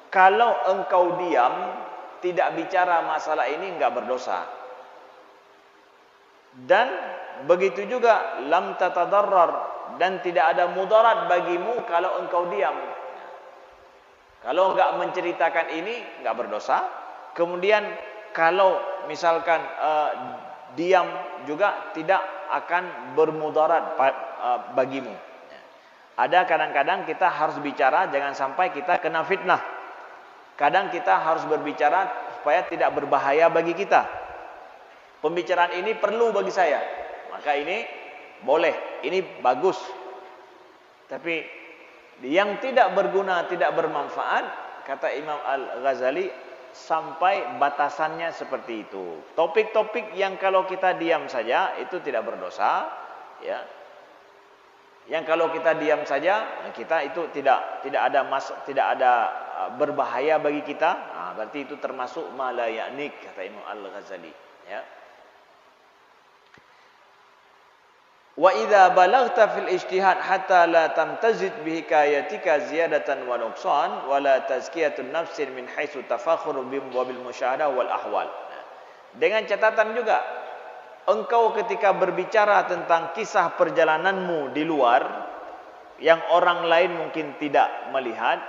Kalau engkau diam, tidak bicara masalah ini, enggak berdosa. Dan begitu juga lam tatadarrar, dan tidak ada mudarat bagimu kalau engkau diam. Kalau enggak menceritakan ini, enggak berdosa. Kemudian kalau misalkan diam juga tidak akan bermudarat bagimu. Ada kadang-kadang kita harus bicara, jangan sampai kita kena fitnah. Kadang kita harus berbicara supaya tidak berbahaya bagi kita. Pembicaraan ini perlu bagi saya, maka ini boleh, ini bagus. Tapi yang tidak berguna, tidak bermanfaat, kata Imam Al-Ghazali, sampai batasannya seperti itu. Topik-topik yang kalau kita diam saja itu tidak berdosa, ya. Yang kalau kita diam saja, kita itu tidak ada berbahaya bagi kita. Nah, berarti itu termasuk ma la ya'nik, kata Imam Al-Ghazali, ya. Wa idza balaghta fil ijtihad hatta la tamtazid bi hikayatika ziyadatan wa nuqsan wa la tazkiyatun nafsin min haitsu tafakhur bil musyahadah wal ahwal. Dengan catatan juga, engkau ketika berbicara tentang kisah perjalananmu di luar yang orang lain mungkin tidak melihat,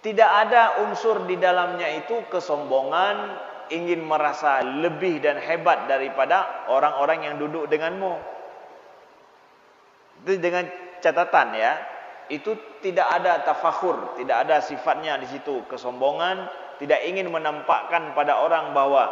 tidak ada unsur di dalamnya itu kesombongan, ingin merasa lebih dan hebat daripada orang-orang yang duduk denganmu. Itu dengan catatan, ya, itu tidak ada tafakhur, tidak ada sifatnya di situ kesombongan, tidak ingin menampakkan pada orang bahwa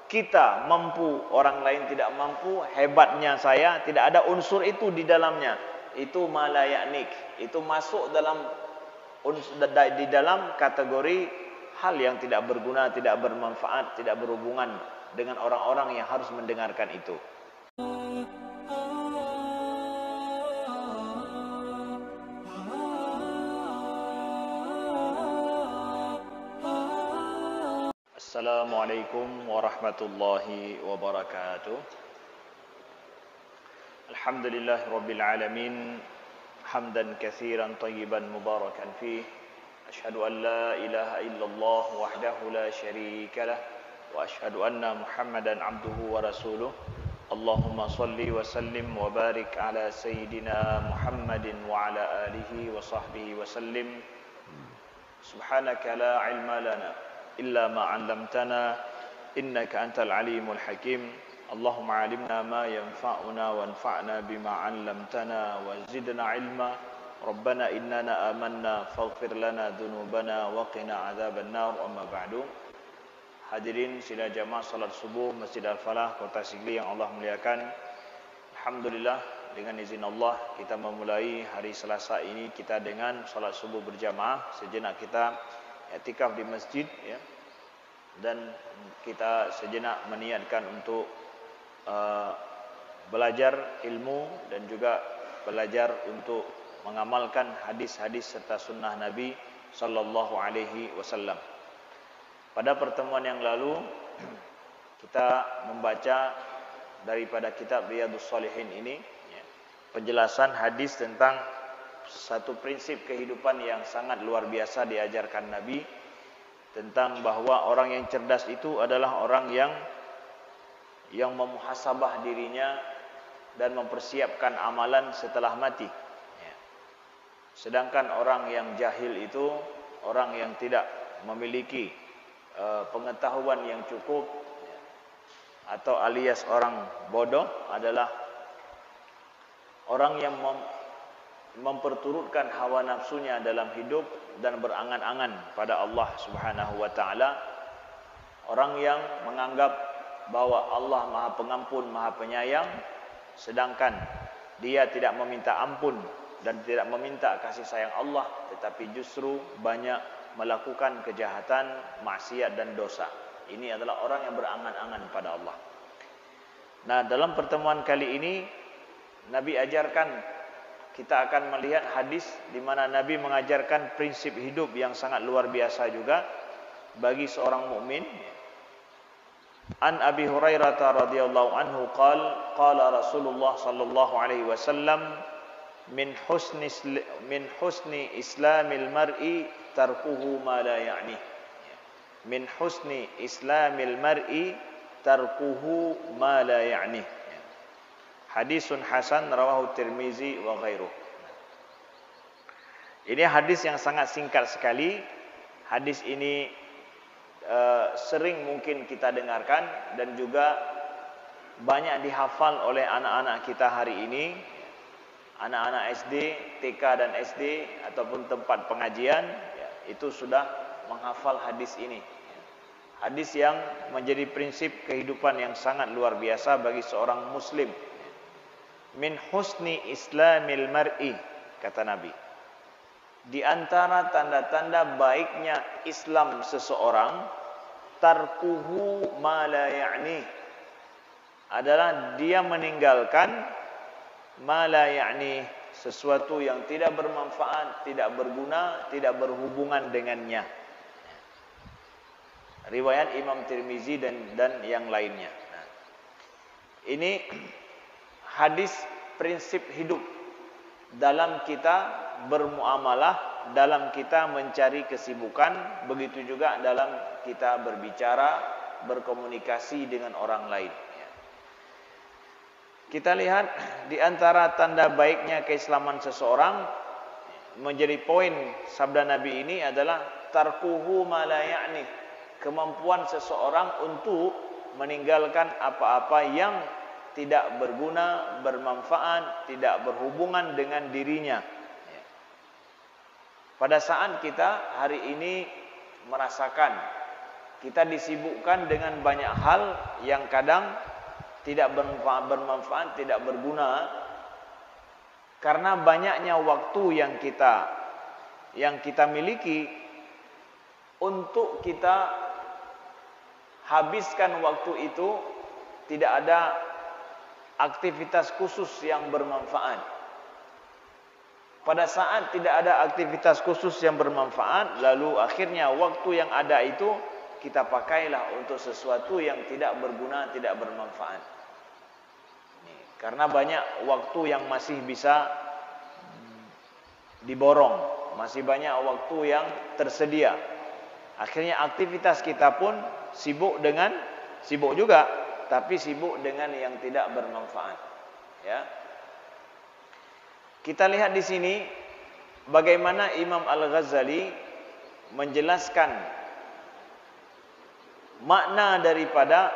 kita mampu, orang lain tidak mampu, hebatnya saya, tidak ada unsur itu di dalamnya. Itu ma la ya'nik, itu masuk di dalam kategori hal yang tidak berguna, tidak bermanfaat, tidak berhubungan dengan orang-orang yang harus mendengarkan itu. Assalamualaikum warahmatullahi wabarakatuh. Alhamdulillahirabbil alamin, hamdan katsiran tayyiban mubarakan fih. Asyhadu an la ilaha illallah wahdahu la syarika lah wa asyhadu anna Muhammadan abduhu wa rasuluh. Allahumma salli wa sallim wa barik ala sayyidina Muhammadin wa ala alihi wa sahbihi wa sallim. Subhanaka la ilma lana illa ma 'allamtana innaka antal alimul hakim. Allahumma 'allimna ma yanfa'una wanfa'na bima 'allamtana wa zidna 'ilma. Rabbana innana amanna faghfir lana dhunubana wa qina 'adzaban nar. Amma ba'du. Hadirin sidang jamaah salat subuh Masjid Al-Falah Kota Sigli yang Allah muliakan. Alhamdulillah, dengan izin Allah kita memulai hari Selasa ini kita dengan salat subuh berjamaah. Sejenak kita i'tikaf di masjid, ya. Dan kita sejenak meniatkan untuk belajar ilmu dan juga belajar untuk mengamalkan hadis-hadis serta sunnah Nabi sallallahu alaihi wasallam. Pada pertemuan yang lalu kita membaca daripada kitab Riyadhus Shalihin ini, ya, penjelasan hadis tentang satu prinsip kehidupan yang sangat luar biasa diajarkan Nabi, tentang bahwa orang yang cerdas itu adalah orang yang memuhasabah dirinya dan mempersiapkan amalan setelah mati, ya. Sedangkan orang yang jahil itu orang yang tidak memiliki pengetahuan yang cukup, ya, atau alias orang bodoh adalah orang yang memperturutkan hawa nafsunya dalam hidup dan berangan-angan pada Allah Subhanahu wa taala. Orang yang menganggap bahwa Allah Maha Pengampun, Maha Penyayang, sedangkan dia tidak meminta ampun dan tidak meminta kasih sayang Allah, tetapi justru banyak melakukan kejahatan, maksiat dan dosa. Ini adalah orang yang berangan-angan pada Allah. Nah, dalam pertemuan kali ini Nabi ajarkan, kita akan melihat hadis di mana Nabi mengajarkan prinsip hidup yang sangat luar biasa juga bagi seorang mukmin. An Abi Hurairah radhiyallahu anhu qala Rasulullah sallallahu alaihi wasallam min husni islamil mar'i tarkuhu ma la ya'ni. Min husni islamil mar'i tarkuhu ma la ya'ni. Hadisun hasan rawahu Tirmizi wa ghairuh. Ini hadis yang sangat singkat sekali. Hadis ini sering mungkin kita dengarkan dan juga banyak dihafal oleh anak-anak kita hari ini. Anak-anak SD, TK dan SD ataupun tempat pengajian itu sudah menghafal hadis ini. Hadis yang menjadi prinsip kehidupan yang sangat luar biasa bagi seorang muslim. Min husni islamil mar'i, kata Nabi. Di antara tanda-tanda baiknya Islam seseorang, tarkuhu ma la ya'ni, adalah dia meninggalkan ma la ya'ni, sesuatu yang tidak bermanfaat, tidak berguna, tidak berhubungan dengannya. Riwayat Imam Tirmizi dan yang lainnya. Nah, ini hadis prinsip hidup dalam kita bermuamalah, dalam kita mencari kesibukan, begitu juga dalam kita berbicara, berkomunikasi dengan orang lain. Kita lihat di antara tanda baiknya keislaman seseorang, menjadi poin sabda Nabi ini adalah tarkuhu ma la ya'ni, kemampuan seseorang untuk meninggalkan apa-apa yang tidak berguna, bermanfaat, tidak berhubungan dengan dirinya. Pada saat kita hari ini merasakan kita disibukkan dengan banyak hal yang kadang tidak bermanfaat, tidak berguna, karena banyaknya waktu yang kita miliki. Untuk kita habiskan waktu itu, tidak ada aktivitas khusus yang bermanfaat. Pada saat tidak ada aktivitas khusus yang bermanfaat, lalu akhirnya waktu yang ada itu kita pakailah untuk sesuatu yang tidak berguna, tidak bermanfaat. Karena banyak waktu yang masih bisa diborong, masih banyak waktu yang tersedia. Akhirnya aktivitas kita pun sibuk juga, tapi sibuk dengan yang tidak bermanfaat. Ya. Kita lihat di sini bagaimana Imam Al-Ghazali menjelaskan makna daripada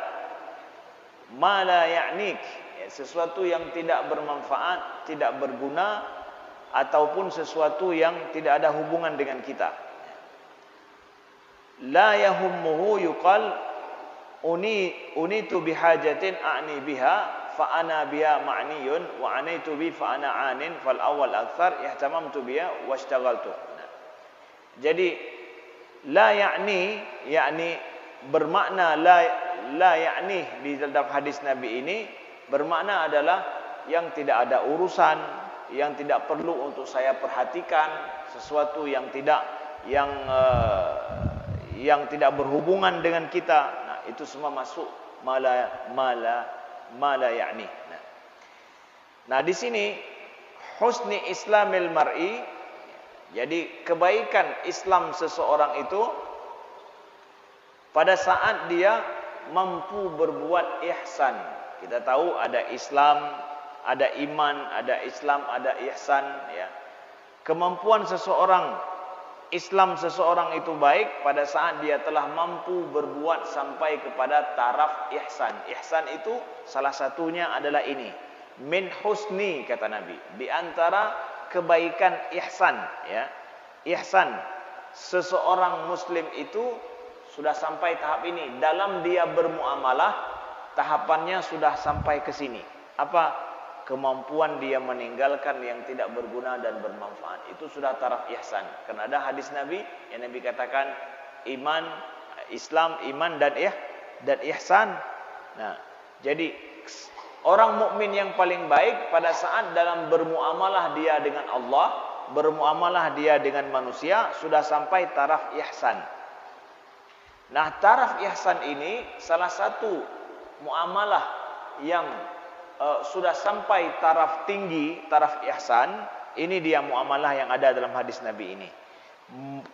ma la ya'nik, sesuatu yang tidak bermanfaat, tidak berguna, ataupun sesuatu yang tidak ada hubungan dengan kita. La yahummuhu yuqal unitu bihajatin a'ni biha fa ana biha ma'niyun wa anaitu bi fa ana anin fal awwal akthar ihtamamtu biha washtaghaltu. Jadi la ya'ni, yakni bermakna la ya'ni di dalam hadis Nabi ini bermakna adalah yang tidak ada urusan, yang tidak perlu untuk saya perhatikan, sesuatu yang tidak berhubungan dengan kita. Nah, itu semua masuk mala ya'ni. Nah, di sini husni islamil mar'i, jadi kebaikan Islam seseorang itu pada saat dia mampu berbuat ihsan. Kita tahu ada Islam, ada iman, ada Islam, ada ihsan, ya. Kemampuan seseorang, Islam seseorang itu baik pada saat dia telah mampu berbuat sampai kepada taraf ihsan. Ihsan itu salah satunya adalah ini. Min husni, kata Nabi. Di antara kebaikan ihsan, ya. Ihsan, seseorang muslim itu sudah sampai tahap ini. Dalam dia bermuamalah, tahapannya sudah sampai ke sini. Apa? Kemampuan dia meninggalkan yang tidak berguna dan bermanfaat. Itu sudah taraf ihsan. Karena ada hadis Nabi yang Nabi katakan iman, Islam, iman dan ihsan. Nah, jadi orang mukmin yang paling baik pada saat dalam bermuamalah dia dengan Allah, bermuamalah dia dengan manusia, sudah sampai taraf ihsan. Nah, taraf ihsan ini salah satu muamalah yang sudah sampai taraf tinggi, taraf ihsan, Ini dia muamalah yang ada dalam hadis Nabi ini.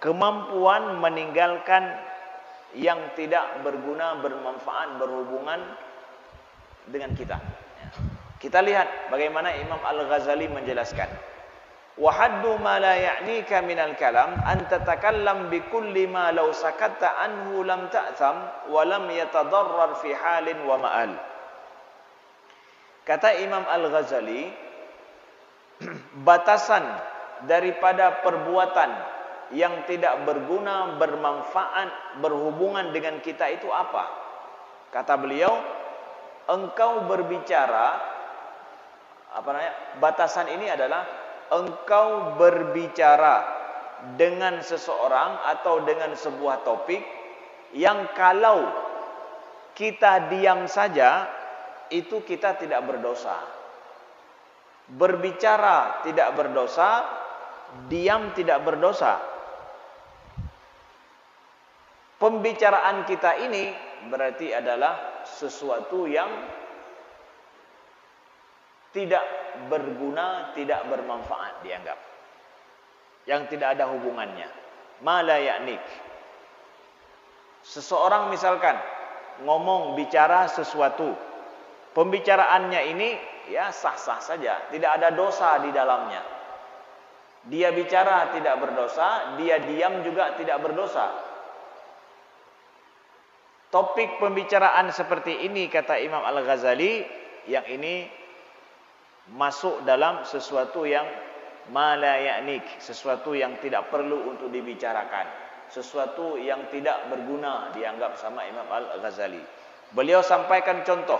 Kemampuan meninggalkan yang tidak berguna, bermanfaat, berhubungan dengan kita. Kita lihat bagaimana Imam Al-Ghazali menjelaskan. Wa haddu ma la ya'nika minal kalam an tatakallam bi kulli ma law sakatta anhu lam ta'tham wa lam yatadarrar fi halin wa ma'al. Kata Imam Al-Ghazali, batasan daripada perbuatan yang tidak berguna, bermanfaat, berhubungan dengan kita itu apa? Kata beliau, engkau berbicara, batasan ini adalah engkau berbicara dengan seseorang atau dengan sebuah topik yang kalau kita diam saja itu kita tidak berdosa. Berbicara tidak berdosa, diam tidak berdosa. Pembicaraan kita ini berarti adalah sesuatu yang tidak berguna, tidak bermanfaat dianggap. Yang tidak ada hubungannya. Ma la ya'nik. Seseorang misalkan ngomong, bicara sesuatu, pembicaraannya ini ya sah-sah saja, tidak ada dosa di dalamnya. Dia bicara tidak berdosa, dia diam juga tidak berdosa. Topik pembicaraan seperti ini kata Imam Al-Ghazali, yang ini masuk dalam sesuatu yang ma la ya'nik, sesuatu yang tidak perlu untuk dibicarakan, sesuatu yang tidak berguna dianggap sama Imam Al-Ghazali. Beliau sampaikan contoh,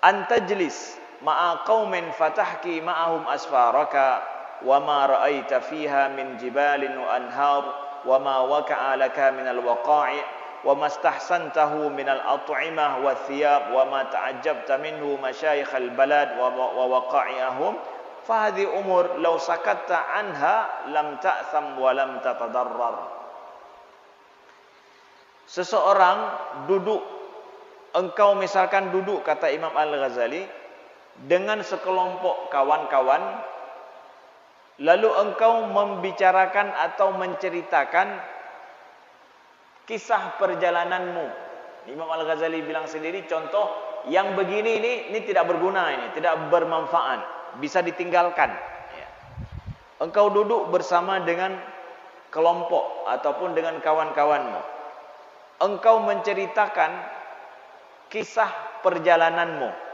antajlis ma'a qaumin fatahki ma'ahum asfaraka wa ma ra'aita fiha min jibalin wa anhar wa ma waqa'a laka min al-waqa'i wa ma istahsantahu min al-at'imah wa thiyab wa ma ta'ajjabta minhu masyayikh al-balad wa waqa'i'ahum fa hadhi umur law sakatta anha lam ta'tham wa lam tatadarrar. Seseorang duduk, engkau misalkan duduk kata Imam Al-Ghazali dengan sekelompok kawan-kawan, lalu engkau membicarakan atau menceritakan kisah perjalananmu. Imam Al-Ghazali bilang sendiri, contoh yang begini ini tidak berguna, ini tidak bermanfaat, bisa ditinggalkan. Engkau duduk bersama dengan kelompok ataupun dengan kawan-kawanmu, engkau menceritakan kisah perjalananmu.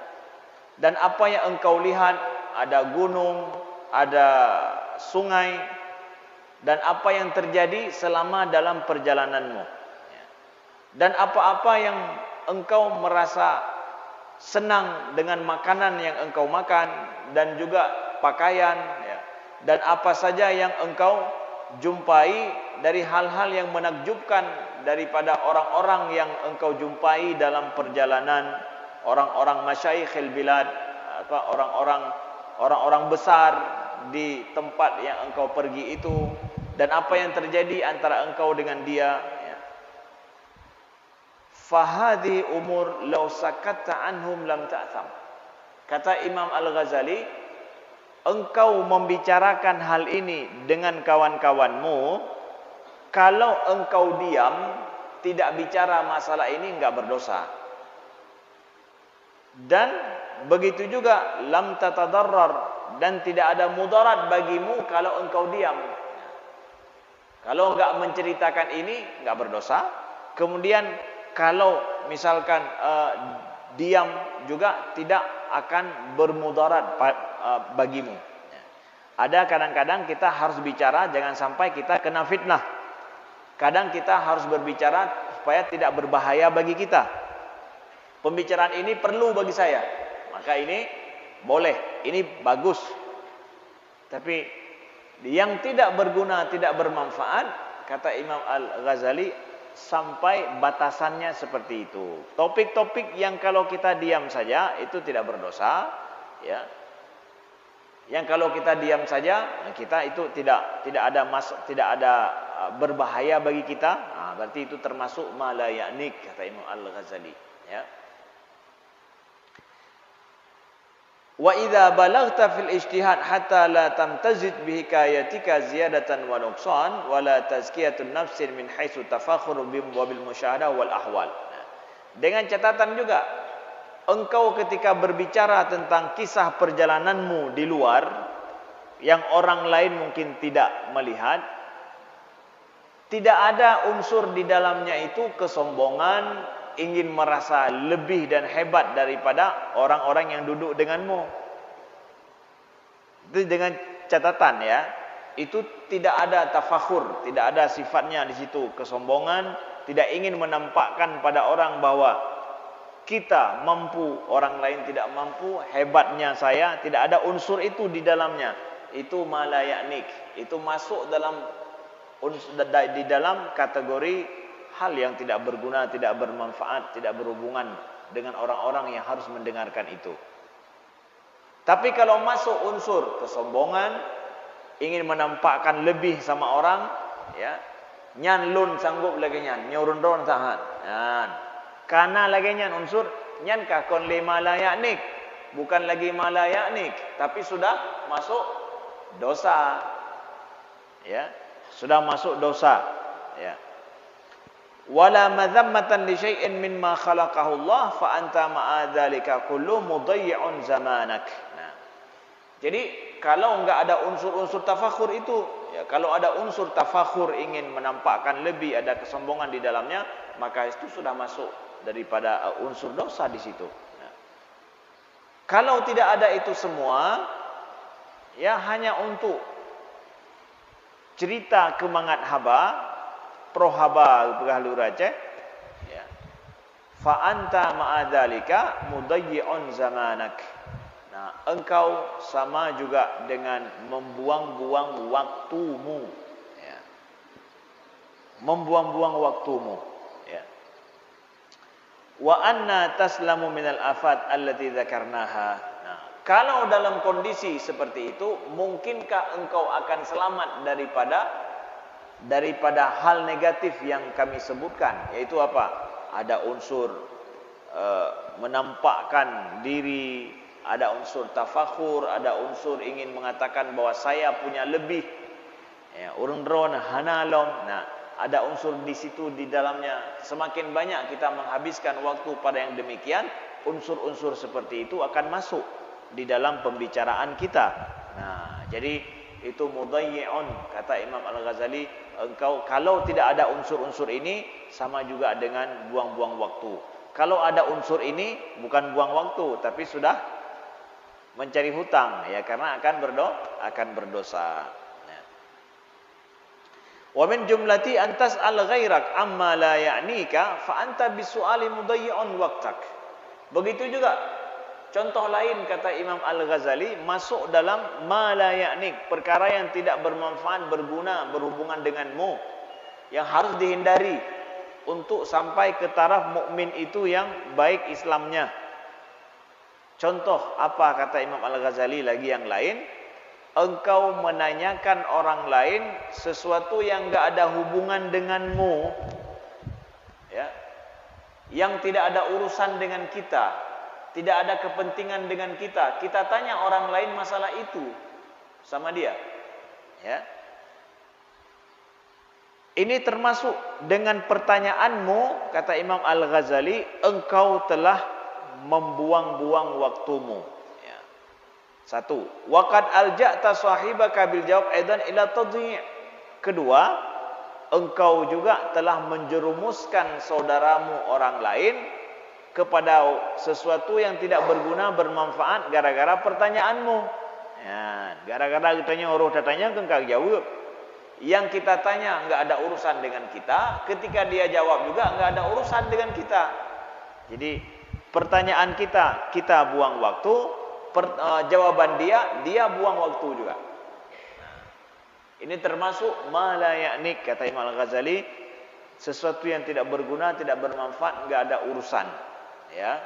Dan apa yang engkau lihat, ada gunung, ada sungai, dan apa yang terjadi selama dalam perjalananmu. Dan apa-apa yang engkau merasa senang dengan makanan yang engkau makan, dan juga pakaian, dan apa saja yang engkau jumpai dari hal-hal yang menakjubkan daripada orang-orang yang engkau jumpai dalam perjalanan, orang-orang masyaikhil bilad, orang-orang besar di tempat yang engkau pergi itu, dan apa yang terjadi antara engkau dengan dia. Fahadhi umur law sakatta anhum lam ta'tham. Kata Imam Al-Ghazali, engkau membicarakan hal ini dengan kawan-kawanmu, kalau engkau diam, tidak bicara masalah ini, enggak berdosa. Dan begitu juga lam tatadarrar, dan tidak ada mudarat bagimu kalau engkau diam. Kalau enggak menceritakan ini, enggak berdosa. Kemudian kalau misalkan diam juga tidak akan bermudarat bagimu. Ada kadang-kadang kita harus bicara, jangan sampai kita kena fitnah. Kadang kita harus berbicara supaya tidak berbahaya bagi kita. Pembicaraan ini perlu bagi saya, maka ini boleh, ini bagus. Tapi yang tidak berguna, tidak bermanfaat, kata Imam Al-Ghazali, sampai batasannya seperti itu. Topik-topik yang kalau kita diam saja itu tidak berdosa, ya. Yang kalau kita diam saja, kita itu tidak ada berbahaya bagi kita. Nah, berarti itu termasuk ma la ya'nik, kata Imam Al-Ghazali, ya. Wa idza balaghta fil ijtihad hatta la tamtazid bi hikayatika ziyadatan wa nuqsan wa la tazkiyatun nafsin min haitsu tafakhur bil musyahadah wal ahwal. Dengan catatan juga, engkau ketika berbicara tentang kisah perjalananmu di luar yang orang lain mungkin tidak melihat, tidak ada unsur di dalamnya itu kesombongan, ingin merasa lebih dan hebat daripada orang-orang yang duduk denganmu. Itu dengan catatan ya, itu tidak ada tafakhur, tidak ada sifatnya di situ kesombongan, tidak ingin menampakkan pada orang bahwa kita mampu, orang lain tidak mampu, hebatnya saya, tidak ada unsur itu di dalamnya. Itu malayaknik, itu masuk dalam di dalam kategori hal yang tidak berguna, tidak bermanfaat, tidak berhubungan dengan orang-orang yang harus mendengarkan itu. Tapi kalau masuk unsur kesombongan, ingin menampakkan lebih sama orang, ya, nyan lun sanggup lagi nyan, nyurun ron tahan, nyan, karena lagi nyan unsur, nyan kakon le malayaknik, bukan lagi malayaknik, tapi sudah masuk dosa, ya, sudah masuk dosa, ya. Wala madhammatan li syai'in mimma khalaqahu Allah fa anta ma'a dzalika kullu mudayyi'un zamanak. Nah, jadi kalau enggak ada unsur-unsur tafakhur itu, ya, kalau ada unsur tafakhur ingin menampakkan lebih, ada kesombongan di dalamnya, maka itu sudah masuk daripada unsur dosa di situ. Nah, kalau tidak ada itu semua, ya hanya untuk cerita kemangat haba, pro haba berahlu raja, ya. Fa anta ma'adzalika mudayyi'un zamanak. Nah, engkau sama juga dengan membuang-buang waktumu, ya. Membuang-buang waktumu, ya. Wa anna taslamu minal afat allati dzakarnaha. Nah, kalau dalam kondisi seperti itu, mungkinkah engkau akan selamat daripada hal negatif yang kami sebutkan, yaitu apa? Ada unsur menampakkan diri, ada unsur tafakhur, ada unsur ingin mengatakan bahwa saya punya lebih, ya, urun ron hanalom. Nah, ada unsur di situ di dalamnya. Semakin banyak kita menghabiskan waktu pada yang demikian, unsur-unsur seperti itu akan masuk di dalam pembicaraan kita. Nah, jadi itu mudayyi'un, kata Imam Al-Ghazali, engkau kalau tidak ada unsur-unsur ini sama juga dengan buang-buang waktu. Kalau ada unsur ini bukan buang waktu, tapi sudah mencari hutang, ya, karena akan berdosa. Ya. Wa min jumlati an tas'al ghairak amma la ya'nika fa anta bisu'ali mudayyi'un waqtak. Begitu juga contoh lain, kata Imam Al-Ghazali, masuk dalam ma la ya'nik, perkara yang tidak bermanfaat, berguna, berhubungan denganmu, yang harus dihindari untuk sampai ke taraf mukmin itu yang baik Islamnya. Contoh apa, kata Imam Al-Ghazali lagi yang lain? Engkau menanyakan orang lain sesuatu yang enggak ada hubungan denganmu, ya, yang tidak ada urusan dengan kita, tidak ada kepentingan dengan kita. Kita tanya orang lain masalah itu sama dia, ya. Ini termasuk dengan pertanyaanmu, kata Imam Al-Ghazali, engkau telah membuang-buang waktumu, ya. Satu, waqad alja'ta sahibaka bil jawab aidan ila tadhi'. Kedua, engkau juga telah menjerumuskan saudaramu orang lain kepada sesuatu yang tidak berguna, bermanfaat gara-gara pertanyaanmu. Ya, gara-gara ditanya orang datanya engkau jawab. Yang kita tanya enggak ada urusan dengan kita, ketika dia jawab juga enggak ada urusan dengan kita. Jadi pertanyaan kita buang waktu, jawaban dia buang waktu juga. Nah, ini termasuk ma la ya'nik, kata Imam Al-Ghazali, sesuatu yang tidak berguna, tidak bermanfaat, enggak ada urusan, ya.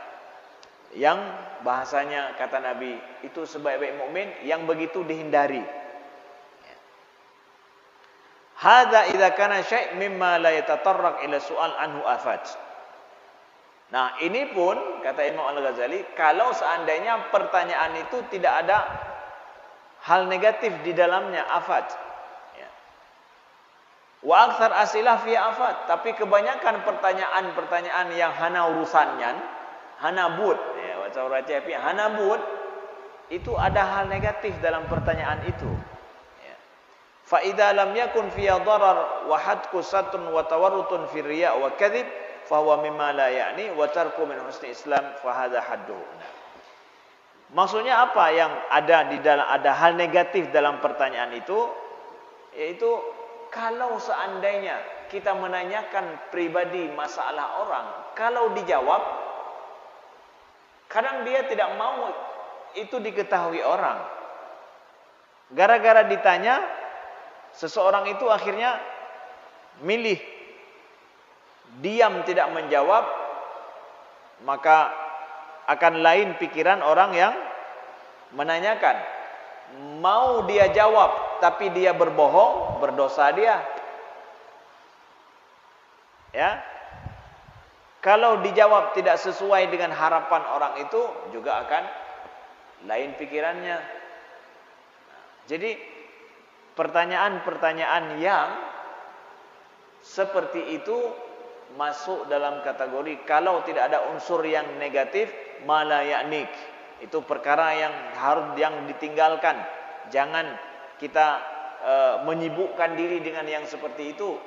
Yang bahasanya kata Nabi itu sebaik-baik mukmin yang begitu dihindari. Hadza idza kana syai' mimma la yatatarraq ila su'al anhu afat. Nah, ini pun kata Imam Al-Ghazali, kalau seandainya pertanyaan itu tidak ada hal negatif di dalamnya, afat. Ya. Wa aktsar asilah fi afat, tapi kebanyakan pertanyaan-pertanyaan yang hana urusannya, hana bud, ya, baca raja hana bud, itu ada hal negatif dalam pertanyaan itu. Ya. Fa idza lam yakun fiya darar wa hadku satun wa tawarrutun fi riya wa kadhib fahuwa mimma la ya'ni wa tarku min husni Islam fa hadha hadduhu. Maksudnya apa yang ada di dalam, ada hal negatif dalam pertanyaan itu, yaitu kalau seandainya kita menanyakan pribadi masalah orang, kalau dijawab kadang dia tidak mau itu diketahui orang. Gara-gara ditanya, seseorang itu akhirnya milih diam tidak menjawab, maka akan lain pikiran orang yang menanyakan. Mau dia jawab tapi dia berbohong, berdosa dia. Ya. Kalau dijawab tidak sesuai dengan harapan orang itu, juga akan lain pikirannya. Jadi pertanyaan-pertanyaan yang seperti itu masuk dalam kategori kalau tidak ada unsur yang negatif, mala ya'nik. Itu perkara yang ditinggalkan. Jangan kita menyibukkan diri dengan yang seperti itu.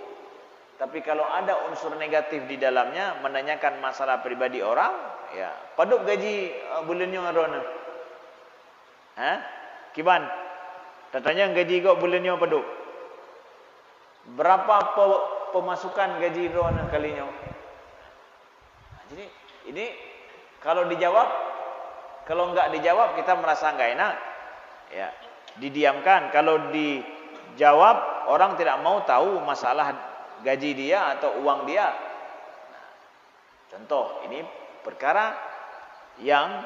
Tapi kalau ada unsur negatif di dalamnya, menanyakan masalah pribadi orang, ya, paduk gaji bulannya arona. Ha? Kiban? Tatanya gaji kau bulannya paduk. Berapa pemasukan gaji arona kalinya? Jadi ini kalau dijawab, kalau enggak dijawab kita merasa enggak enak. Ya, didiamkan. Kalau dijawab, orang tidak mau tahu masalah gaji dia atau uang dia. Contoh, ini perkara yang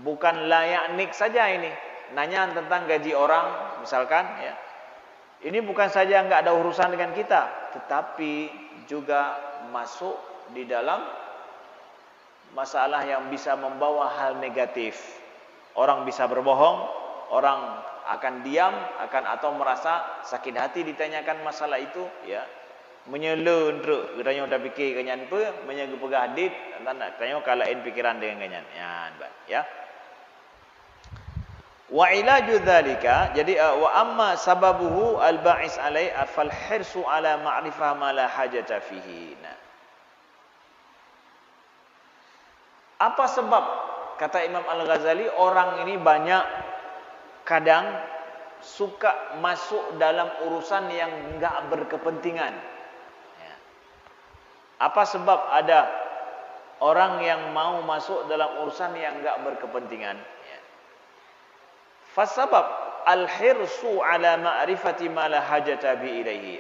bukan layak nik saja ini. Nanya tentang gaji orang, misalkan, ya. Ini bukan saja enggak ada urusan dengan kita, tetapi juga masuk di dalam masalah yang bisa membawa hal negatif. Orang bisa berbohong, orang akan diam, atau merasa sakit hati ditanyakan masalah itu, ya. Menyela ndruk, katanya udah fikir kanyan apa, menyaga pegah hadis, katanya kalain pikiran dengan kanyan. Ya. Wa ilaju dzalika, jadi wa amma sababuhu al-ba'is alai fal hirsu ala ma'rifah ma la hajata fihi. Nah. Apa sebab kata Imam Al-Ghazali orang ini banyak kadang suka masuk dalam urusan yang enggak berkepentingan. Ya. Apa sebab ada orang yang mau masuk dalam urusan yang enggak berkepentingan? Fasabab al-hirsu ala ma'rifati ma la hajata bi ilaihi.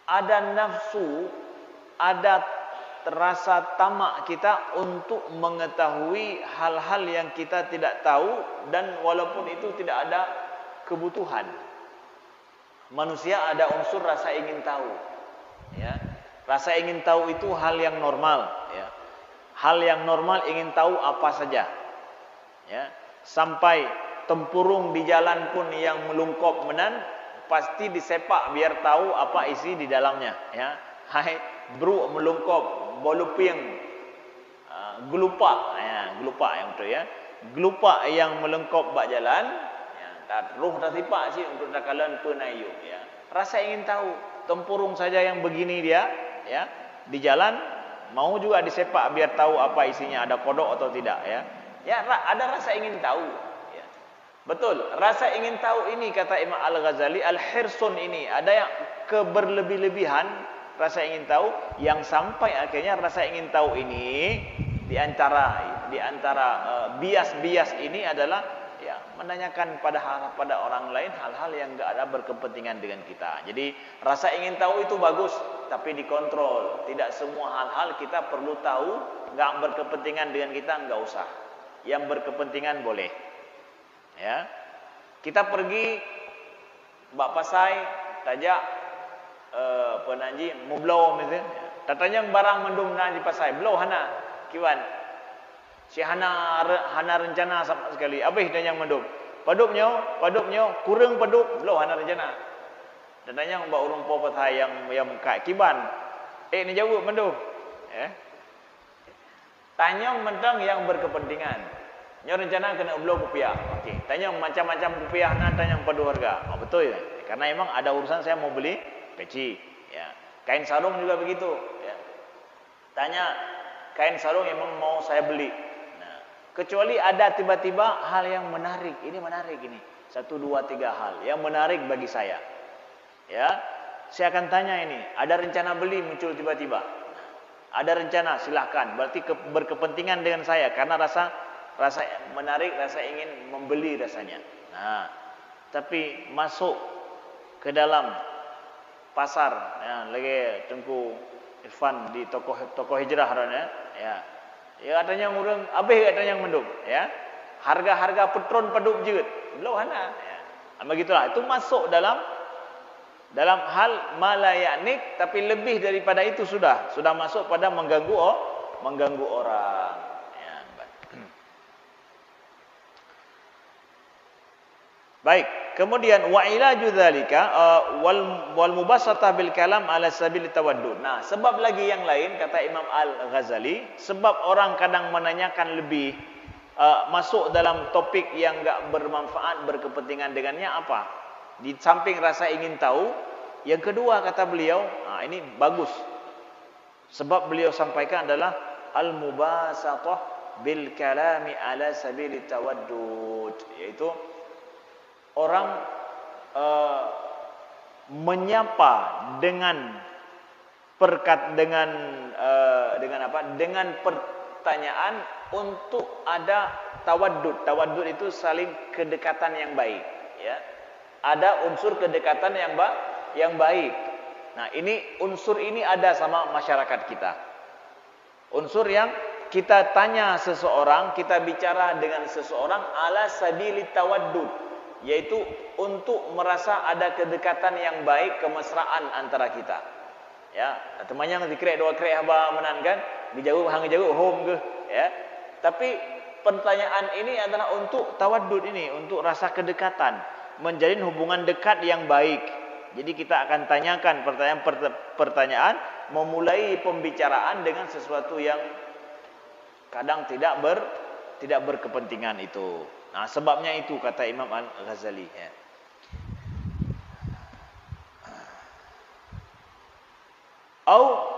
Ada nafsu, ada rasa tamak kita untuk mengetahui hal-hal yang kita tidak tahu, dan walaupun itu tidak ada kebutuhan. Manusia ada unsur rasa ingin tahu. Ya. Rasa ingin tahu itu hal yang normal, ya. Hal yang normal ingin tahu apa saja. Ya. Sampai tempurung di jalan pun yang melungkop menan pasti disepak biar tahu apa isi di dalamnya, ya. Hai bro melungkop boluping gelupak, ya, gelupak yang betul, ya. Gelupak yang melengkop bak jalan, ya, tak ruh tak sipak sih untuk dakalan penayu, ya. Rasa ingin tahu, tempurung saja yang begini dia, ya, di jalan mau juga disepak biar tahu apa isinya, ada kodok atau tidak, ya. Ya, ada rasa ingin tahu, ya. Betul, rasa ingin tahu ini kata Imam Al-Ghazali, al-hirsun ini ada yang keberlebih-lebihan rasa ingin tahu, yang sampai akhirnya rasa ingin tahu ini di antara bias-bias ini adalah, ya, menanyakan pada orang lain hal-hal yang enggak ada berkepentingan dengan kita. Jadi rasa ingin tahu itu bagus, tapi dikontrol. Tidak semua hal-hal kita perlu tahu, enggak berkepentingan dengan kita enggak usah. Yang berkepentingan boleh, ya. Kita pergi bak pasai tajak penanji mublau misalnya, Tatanya barang mendum na di pasai. Belau hana. Kiwan. Si hana rencana sama sekali. Abih dan yang mendum. Padupnya kurang padup. Belau hana rencana. Tatanya mbak urung po patai yang kai kiban. Ni jauh mendum. Tanya mentang yang berkepentingan. Nyo rencana kena belau rupiah. Okey. Tanya macam-macam rupiah na tanya padu harga. Oh, betul ya. Karena memang ada urusan saya mau beli peci, ya. Kain sarung juga begitu, ya. Tanya kain sarung memang mau saya beli. Nah, kecuali ada tiba-tiba hal yang menarik. Ini menarik ini. 1 2 3 hal yang menarik bagi saya. Ya. Saya akan tanya ini, ada rencana beli muncul tiba-tiba. Ada rencana, silahkan. Berarti berkepentingan dengan saya karena rasa menarik, rasa ingin membeli rasanya. Nah, tapi masuk ke dalam pasar, ya, lagi Tengku Irfan di toko hijrah ya. Ya katanya ngurang, abih katanya yang mendung, ya. Harga-harga petron padup jeut. Belum hana, ya. Begitulah, itu masuk dalam hal malayanik, tapi lebih daripada itu sudah masuk pada mengganggu orang. Baik, kemudian wa ilaju dzalika wal mubasatah bil kalam ala sabil tawaddud. Nah, sebab lagi yang lain kata Imam Al-Ghazali, sebab orang kadang menanyakan lebih masuk dalam topik yang enggak bermanfaat, berkepentingan dengannya apa? Di samping rasa ingin tahu, yang kedua kata beliau, ini bagus. Sebab beliau sampaikan adalah al mubasatah bil kalami ala sabil tawaddud, yaitu orang menyapa dengan dengan pertanyaan untuk ada tawaddud. Tawaddud itu saling kedekatan yang baik, ya. Ada unsur kedekatan yang baik. Nah, unsur ini ada sama masyarakat kita. Unsur yang kita tanya seseorang, kita bicara dengan seseorang ala sabili tawaddud, yaitu untuk merasa ada kedekatan yang baik, kemesraan antara kita. Ya, temannya dikrek dua krek haba menangan, dijauh hang jauh home ke, ya. Tapi pertanyaan ini adalah untuk tawaddud ini, untuk rasa kedekatan, menjalin hubungan dekat yang baik. Jadi kita akan tanyakan pertanyaan, memulai pembicaraan dengan sesuatu yang kadang tidak berkepentingan itu. Nah, sebabnya itu kata Imam Al-Ghazali, ya. Au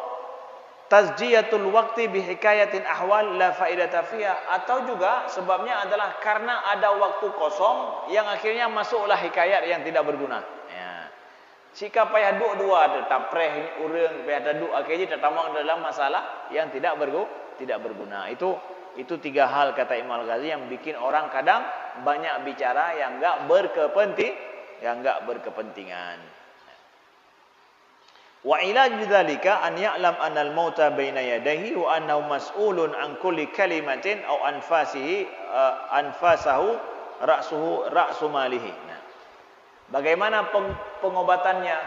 tazjiyatul waqti bihikayatin ahwal la faidata fiha, atau juga sebabnya adalah karena ada waktu kosong yang akhirnya masuklah hikayat yang tidak berguna, ya. Jika payah dua tetap preh urang payah dadu akhirnya tertamang dalam masalah yang tidak berguna. Itu 3 hal kata Imam Al-Ghazali yang bikin orang kadang banyak bicara yang enggak berkepentingan. Wa ilaju dzalika an ya'lam anna al-mauta baina yadayhi wa annahu mas'ulun an kulli kalimatin aw anfasahu ra'su malihi. Nah, bagaimana pengobatannya?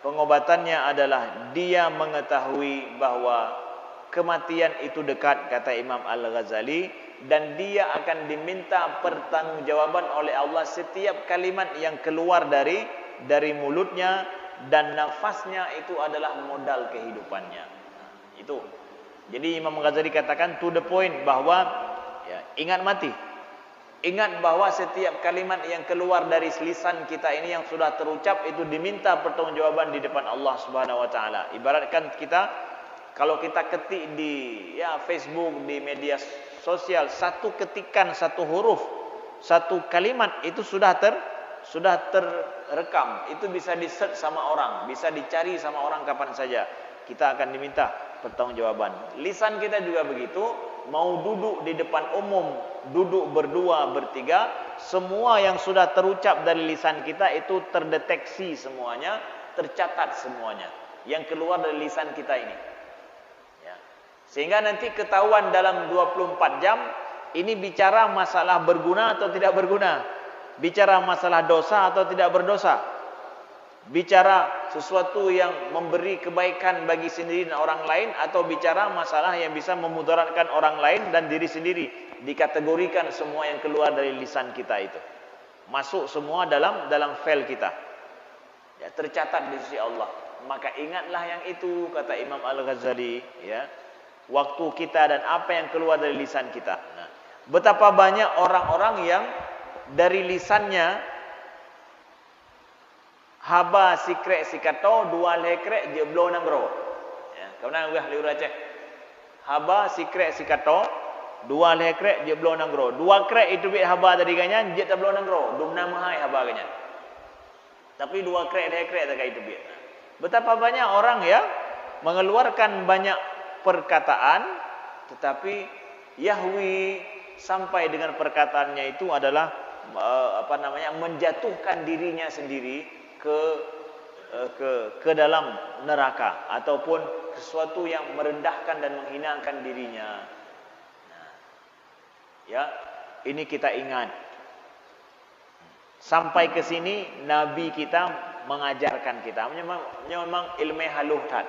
Pengobatannya adalah dia mengetahui bahwa kematian itu dekat, kata Imam Al-Ghazali, dan dia akan diminta pertanggungjawaban oleh Allah setiap kalimat yang keluar dari mulutnya, dan nafasnya itu adalah modal kehidupannya. Nah, itu. Jadi Imam Al-Ghazali katakan to the point bahwa, ya, ingat mati. Ingat bahwa setiap kalimat yang keluar dari lisan kita ini yang sudah terucap itu diminta pertanggungjawaban di depan Allah Subhanahu wa taala. Ibaratkan kalau kita ketik di Facebook, di media sosial, satu ketikan, satu huruf, satu kalimat itu sudah terrekam. Itu bisa di-search sama orang, bisa dicari sama orang kapan saja. Kita akan diminta pertanggungjawaban. Lisan kita juga begitu, mau duduk di depan umum, duduk berdua, bertiga, semua yang sudah terucap dari lisan kita itu terdeteksi semuanya, tercatat semuanya yang keluar dari lisan kita ini. Sehingga nanti ketahuan dalam 24 jam ini bicara masalah berguna atau tidak berguna, bicara masalah dosa atau tidak berdosa, bicara sesuatu yang memberi kebaikan bagi sendiri dan orang lain, atau bicara masalah yang bisa memudaratkan orang lain dan diri sendiri, dikategorikan semua yang keluar dari lisan kita itu masuk semua dalam file kita, ya, tercatat di sisi Allah. Maka ingatlah yang itu, kata Imam Al-Ghazali, ya, waktu kita dan apa yang keluar dari lisan kita. Nah, betapa banyak orang-orang yang dari lisannya haba sikrek sikato dua lekrek je blow nanggro. Ya, kemudian udah liur Aceh. Haba sikrek sikato dua lekrek je blow nanggro. Dua krek itu bit haba tadi kanyan je tak blow nanggro. Dumna mahai haba kanyan. Tapi dua krek lekrek tak itu bit. Betapa banyak orang ya mengeluarkan banyak perkataan, tetapi Yahwi sampai dengan perkataannya itu adalah menjatuhkan dirinya sendiri ke dalam neraka, ataupun sesuatu yang merendahkan dan menghinakan dirinya. Nah, ya, ini kita ingat. Sampai ke sini Nabi kita mengajarkan kita. Memang ilmu haluhat.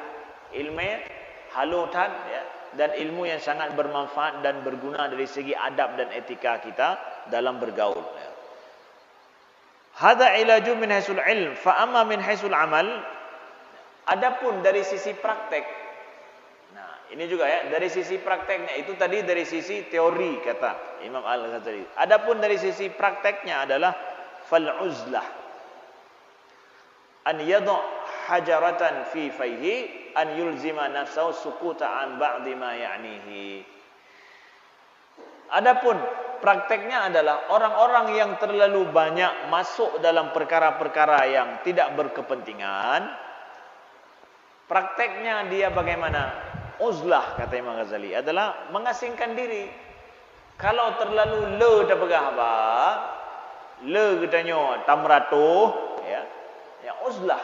Ilmu haluhat, ya, dan ilmu yang sangat bermanfaat dan berguna dari segi adab dan etika kita dalam bergaul. Ya. Hada ilaju min haisul ilm, fa amma min haisul amal. Adapun dari sisi praktek. Nah, ini juga ya, dari sisi prakteknya itu tadi dari sisi teori kata Imam Al-Ghazali. Adapun dari sisi prakteknya adalah fal uzlah. An yadha hajaratan fi fayhi an yulzima nafsahu sukuta an ba'di ma ya'nihi. Adapun prakteknya adalah orang-orang yang terlalu banyak masuk dalam perkara-perkara yang tidak berkepentingan. Prakteknya dia bagaimana? Uzlah, kata Imam Ghazali, adalah mengasingkan diri. Kalau terlalu le dah pegah apa? Le katanya tamratuh, ya. Ya uzlah.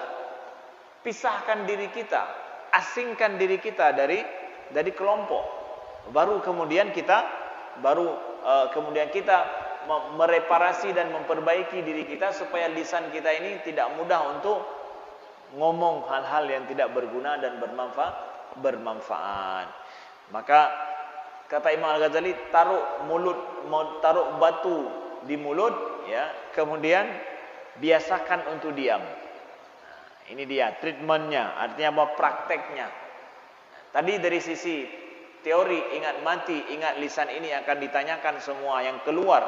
Pisahkan diri kita, asingkan diri kita dari kelompok. Baru kemudian kita mereparasi dan memperbaiki diri kita supaya lisan kita ini tidak mudah untuk ngomong hal-hal yang tidak berguna dan bermanfaat. Maka kata Imam Al-Ghazali, taruh batu di mulut, ya, kemudian biasakan untuk diam. Nah, ini dia treatmentnya, artinya apa? Prakteknya. Tadi dari sisi teori, ingat mati, ingat lisan ini akan ditanyakan semua yang keluar,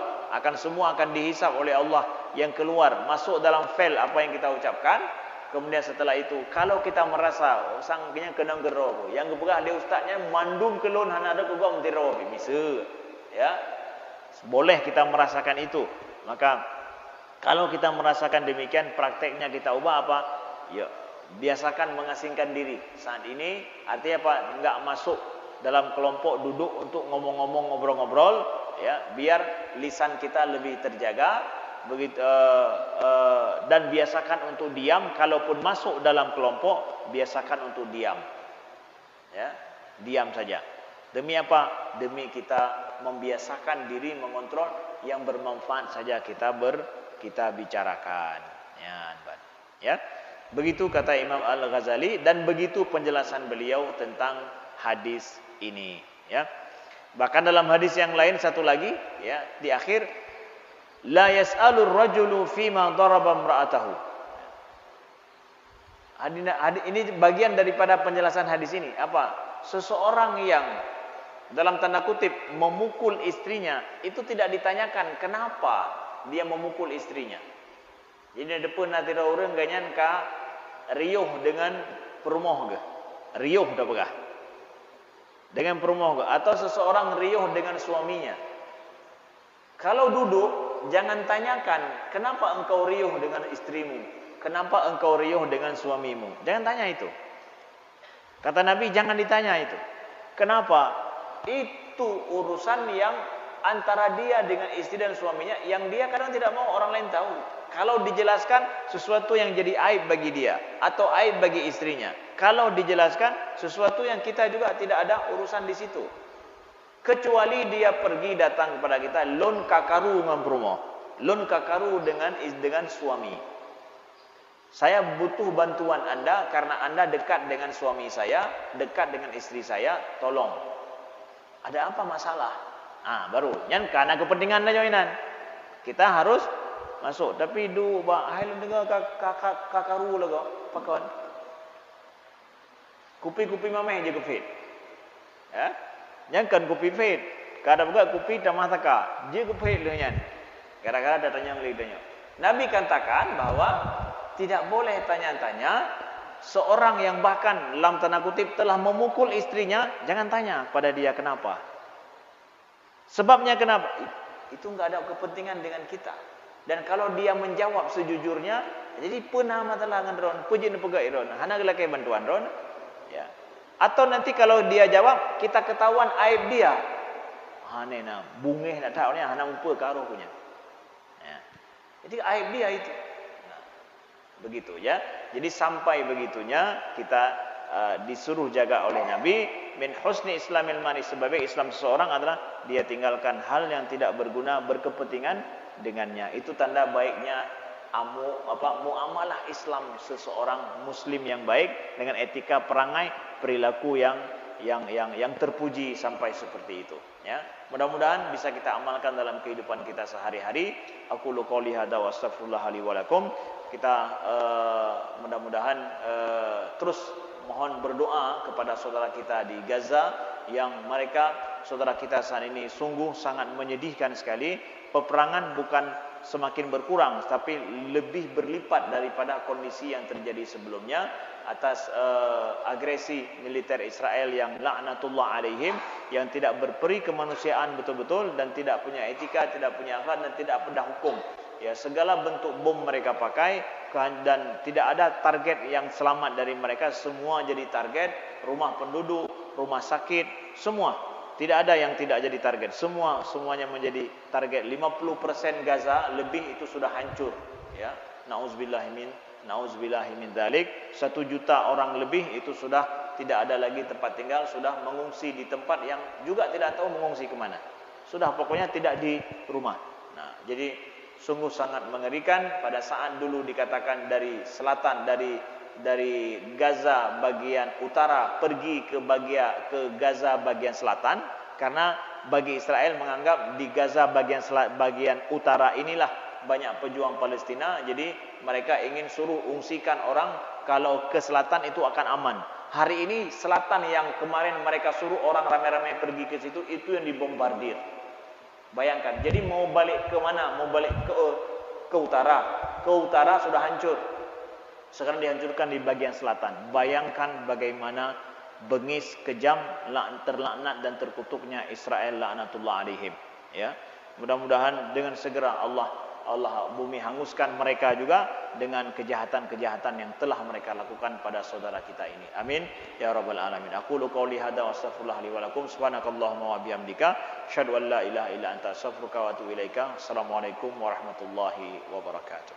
semua akan dihisap oleh Allah yang keluar, masuk dalam file apa yang kita ucapkan. Kemudian setelah itu, kalau kita merasa sangkanya kena gero, yang kebegah dia ustaznya mandum kelon hana ada kugam tiro bisa, ya. Boleh kita merasakan itu. Maka kalau kita merasakan demikian, prakteknya kita ubah apa? Ya, biasakan mengasingkan diri. Saat ini artinya apa? Enggak masuk dalam kelompok duduk untuk ngomong-ngomong, ngobrol-ngobrol, ya, biar lisan kita lebih terjaga, begitu, dan biasakan untuk diam. Kalaupun masuk dalam kelompok, biasakan untuk diam, ya, diam saja. Demi apa? Demi kita membiasakan diri mengontrol yang bermanfaat saja kita bicarakan, ya. Begitu kata Imam Al-Ghazali, dan begitu penjelasan beliau tentang hadis ini, ya. Bahkan dalam hadis yang lain satu lagi, ya, di akhir, la yas'alur rajulu fima daraba imra'atahu. Ini bagian daripada penjelasan hadis ini. Apa? Seseorang yang dalam tanda kutip memukul istrinya, itu tidak ditanyakan kenapa dia memukul istrinya. Jadi depan nanti orang ganyan ka riuh dengan perumoh ke? Riuh dah pegah. Dengan perumoh ke? Atau seseorang riuh dengan suaminya. Kalau duduk, jangan tanyakan kenapa engkau riuh dengan istrimu, kenapa engkau riuh dengan suamimu. Jangan tanya itu. Kata Nabi, jangan ditanya itu. Kenapa? Itu urusan yang antara dia dengan istri dan suaminya, yang dia kadang tidak mau orang lain tahu. Kalau dijelaskan sesuatu yang jadi aib bagi dia atau aib bagi istrinya, kalau dijelaskan sesuatu yang kita juga tidak ada urusan di situ. Kecuali dia pergi datang kepada kita, lon kakaru ngampromo, lon kakaru dengan suami. Saya butuh bantuan Anda karena Anda dekat dengan suami saya, dekat dengan istri saya, tolong. Ada apa masalah? Baru. Yang karena kepentingan joinan. Kita harus masuk. Tapi hai dengar kakaru lah kau, pakon. Kupi-kupi mameh je kefit. Ya. Yang kan kupi fit. Kadang juga kupi tamah taka. Je kefit lah nyan. Gara-gara datanya melidanya. Nabi katakan bahwa tidak boleh tanya-tanya seorang yang bahkan dalam tanda kutip telah memukul istrinya, jangan tanya pada dia kenapa. Sebabnya kenapa? Itu enggak ada kepentingan dengan kita. Dan kalau dia menjawab sejujurnya, jadi pernah matalah dengan ron, puji nepegai ron, hana gelakai bantuan ron. Ya. Atau nanti kalau dia jawab, kita ketahuan aib dia. Nena bungeh nak tahu ni hana umpa karo punya. Ya. Jadi aib dia itu. Begitu ya. Jadi sampai begitunya kita disuruh jaga oleh Nabi. Min husni islamil mani, sebab Islam seseorang adalah dia tinggalkan hal yang tidak berguna, berkepentingan dengannya. Itu tanda baiknya muamalah Islam seseorang muslim yang baik dengan etika perangai, perilaku yang terpuji sampai seperti itu ya. Mudah-mudahan bisa kita amalkan dalam kehidupan kita sehari-hari. Aku qouli hadza wa astaghfirullah li wa lakum. Kita mudah-mudahan terus mohon berdoa kepada saudara kita di Gaza yang mereka, saudara kita saat ini sungguh sangat menyedihkan sekali. Peperangan bukan semakin berkurang tapi lebih berlipat daripada kondisi yang terjadi sebelumnya atas agresi militer Israel yang laknatullah alaihim, yang tidak berperi kemanusiaan betul-betul dan tidak punya etika, tidak punya akhlak dan tidak ada hukum. Ya, segala bentuk bom mereka pakai dan tidak ada target yang selamat dari mereka, semua jadi target, rumah penduduk, rumah sakit, semua. Tidak ada yang tidak jadi target. Semuanya menjadi target. 50% Gaza lebih itu sudah hancur, ya. Nauzubillahi min dzalik. 1 juta orang lebih itu sudah tidak ada lagi tempat tinggal, sudah mengungsi di tempat yang juga tidak tahu mengungsi ke mana. Sudah pokoknya tidak di rumah. Nah, jadi sungguh sangat mengerikan pada saat dulu dikatakan dari selatan, dari Gaza bagian utara pergi ke Gaza bagian selatan, karena bagi Israel menganggap di Gaza bagian utara inilah banyak pejuang Palestina, jadi mereka ingin suruh ungsikan orang kalau ke selatan itu akan aman. Hari ini selatan yang kemarin mereka suruh orang ramai-ramai pergi ke situ, itu yang dibombardir. Bayangkan, jadi mau balik ke mana? Mau balik ke utara. Ke utara sudah hancur. Sekarang dihancurkan di bagian selatan. Bayangkan bagaimana bengis, kejam, terlaknat dan terkutuknya Israel laknatullah alaihim. Ya. Mudah-mudahan dengan segera Allah bumi hanguskan mereka juga dengan kejahatan-kejahatan yang telah mereka lakukan pada saudara kita ini. Amin ya rabbal alamin. Aqulu qouli hadza wa astaghfirullah li wa lakum. Subhanakallahumma wa bihamdika asyhadu an la ilaha illa anta astaghfiruka wa atubu ilaika. Assalamualaikum warahmatullahi wabarakatuh.